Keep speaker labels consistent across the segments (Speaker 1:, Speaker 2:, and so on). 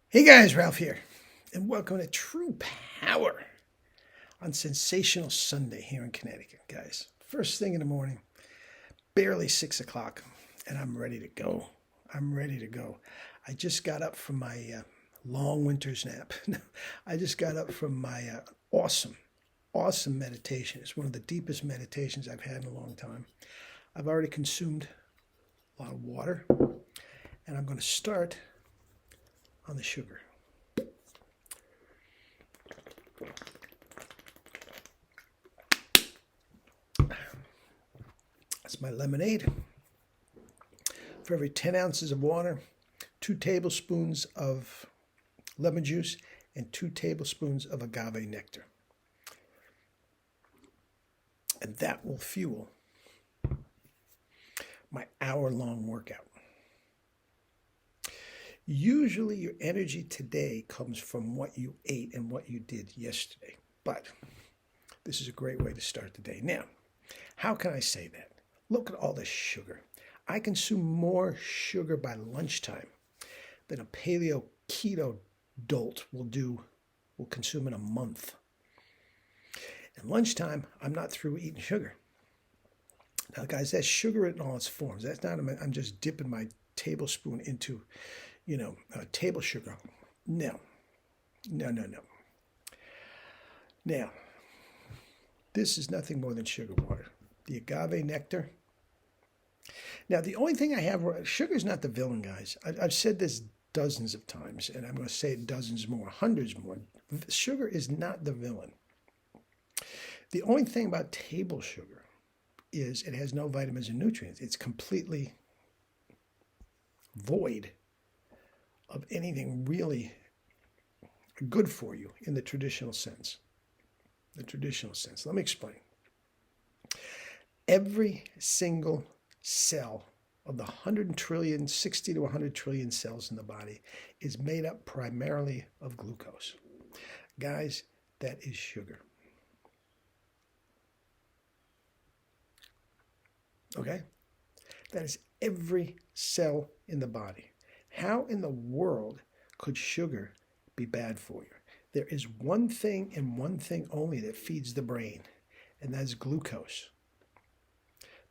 Speaker 1: Hey guys, Ralph here, and welcome to True Power on Sensational Sunday here in Connecticut, guys. First thing in the morning, barely 6 o'clock, and I'm ready to go. I'm ready to go. I just got up from my long winter's nap. I just got up from my awesome meditation. It's one of the deepest meditations I've had in a long time. I've already consumed a lot of water, and I'm going to start on the sugar. That's my lemonade. For every 10 ounces of water, 2 tablespoons of lemon juice and 2 tablespoons of agave nectar. And that will fuel my hour-long workout. Usually your energy today comes from what you ate and what you did yesterday. But this is a great way to start the day. Now, how can I say that? Look at all this sugar. I consume more sugar by lunchtime than a paleo keto dolt will consume in a month. At lunchtime, I'm not through eating sugar. Now, guys, that's sugar in all its forms. That's not, I'm just dipping my tablespoon into, table sugar. No. Now, this is nothing more than sugar water. The agave nectar. Now, the only thing I have, sugar is not the villain, guys. I've said this dozens of times, and I'm going to say it dozens more, hundreds more. Sugar is not the villain. The only thing about table sugar is it has no vitamins and nutrients. It's completely void of anything really good for you in the traditional sense. Let me explain. Every single cell of the 60 to 100 trillion cells in the body is made up primarily of glucose. Guys, that is sugar. Okay? That is every cell in the body. How in the world could sugar be bad for you? There is one thing and one thing only that feeds the brain, and that's glucose.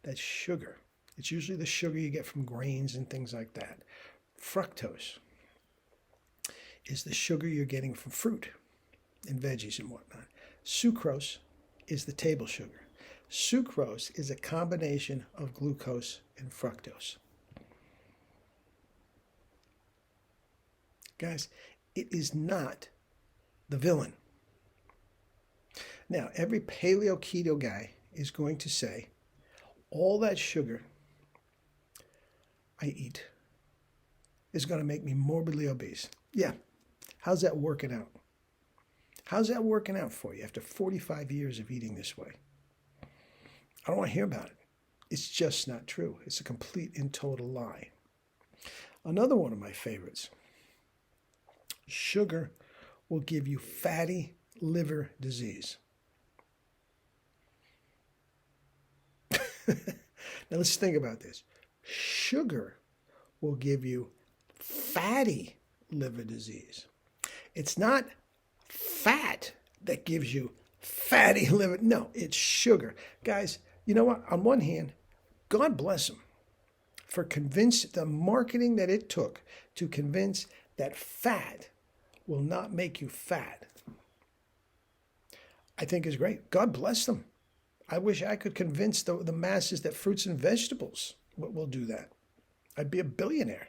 Speaker 1: That's sugar. It's usually the sugar you get from grains and things like that. Fructose is the sugar you're getting from fruit and veggies and whatnot. Sucrose is the table sugar. Sucrose is a combination of glucose and fructose. Guys, it is not the villain. Now, every paleo keto guy is going to say, all that sugar I eat is going to make me morbidly obese. Yeah. How's that working out? How's that working out for you after 45 years of eating this way? I don't want to hear about it. It's just not true. It's a complete and total lie. Another one of my favorites. Sugar will give you fatty liver disease. Now let's think about this. Sugar will give you fatty liver disease. It's not fat that gives you fatty liver. No, it's sugar. Guys, you know what? On one hand, God bless them for the marketing that it took to convince that fat will not make you fat. I think is great. God bless them. I wish I could convince the masses that fruits and vegetables will do that. I'd be a billionaire,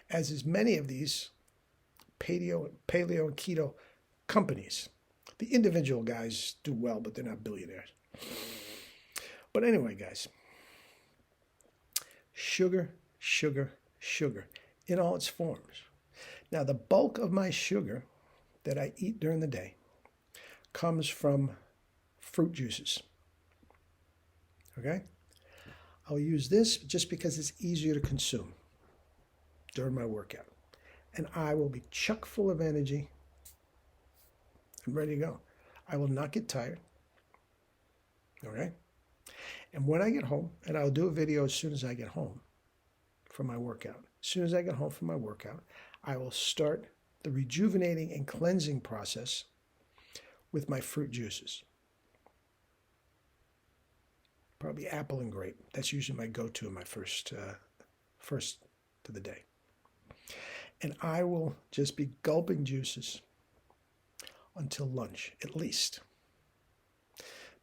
Speaker 1: as is many of these paleo and keto companies. The individual guys do well, but they're not billionaires. But anyway, guys, sugar in all its forms. Now, the bulk of my sugar that I eat during the day comes from fruit juices. Okay? I'll use this just because it's easier to consume during my workout. And I will be chock full of energy and ready to go. I will not get tired. Okay? And when I get home, and I'll do a video as soon as I get home from my workout. As soon as I get home from my workout, I will start the rejuvenating and cleansing process with my fruit juices. Probably apple and grape. That's usually my go-to in my first to the day. And I will just be gulping juices until lunch, at least.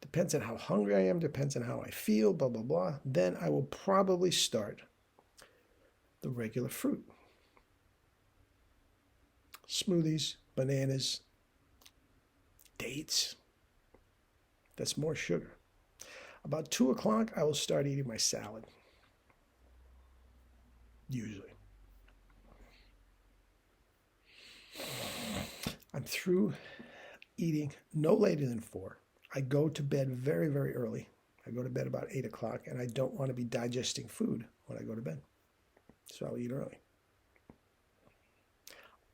Speaker 1: Depends on how hungry I am, depends on how I feel, blah, blah, blah. Then I will probably start the regular fruit. Smoothies, bananas, dates. That's more sugar. About 2 o'clock, I will start eating my salad. Usually. I'm through eating no later than 4. I go to bed very, very early. I go to bed about 8 o'clock, and I don't want to be digesting food when I go to bed. So I'll eat early.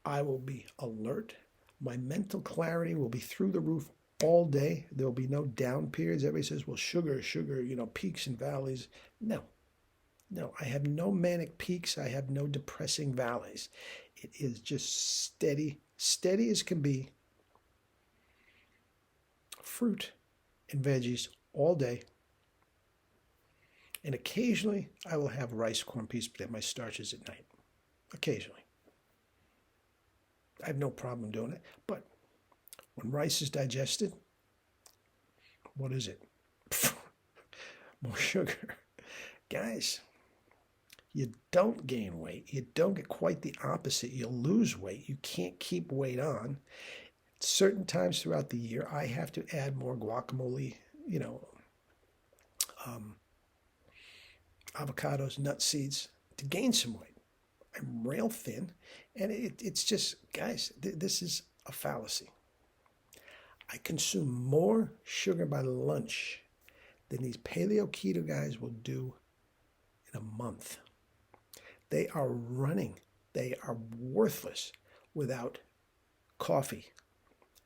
Speaker 1: I will be alert. My mental clarity will be through the roof all day. There will be no down periods. Everybody says, well, sugar, peaks and valleys. No, I have no manic peaks. I have no depressing valleys. It is just steady as can be. Fruit and veggies all day. And occasionally I will have rice, corn, peas, but my starches at night. Occasionally. I have no problem doing it. But when rice is digested, what is it? More sugar. Guys, you don't gain weight. You don't get quite the opposite. You lose weight. You can't keep weight on. Certain times throughout the year, I have to add more guacamole, avocados, nut seeds to gain some weight. I'm rail thin, and it's just, guys, this is a fallacy. I consume more sugar by lunch than these paleo keto guys will do in a month. They are running. They are worthless without coffee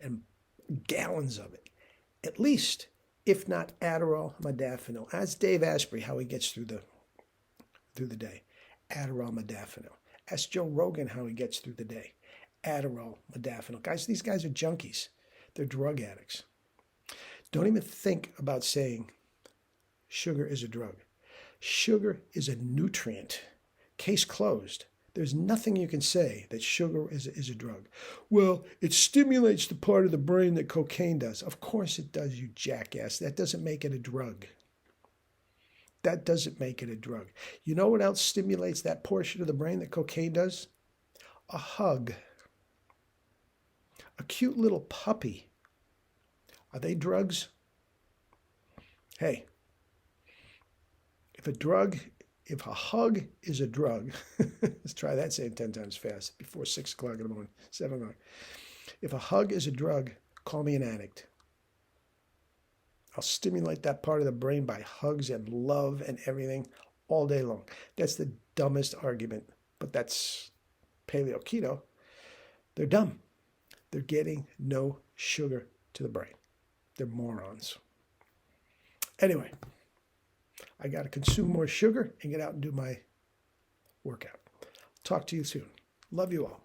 Speaker 1: and gallons of it. At least, if not Adderall, modafinil. Ask Dave Asprey how he gets through the day. Adderall, modafinil. Ask Joe Rogan how he gets through the day. Adderall, modafinil. Guys, these guys are junkies. They're drug addicts. Don't even think about saying sugar is a drug. Sugar is a nutrient. Case closed. There's nothing you can say that sugar is a drug. Well, it stimulates the part of the brain that cocaine does. Of course it does, you jackass. That doesn't make it a drug. That doesn't make it a drug. You know what else stimulates that portion of the brain that cocaine does? A hug. A cute little puppy. Are they drugs? Hey, if a hug is a drug, let's try that saying 10 times fast before 6 o'clock in the morning, 7 o'clock. If a hug is a drug, call me an addict. I'll stimulate that part of the brain by hugs and love and everything all day long. That's the dumbest argument, but that's paleo keto. They're dumb. They're getting no sugar to the brain. They're morons. Anyway, I got to consume more sugar and get out and do my workout. Talk to you soon. Love you all.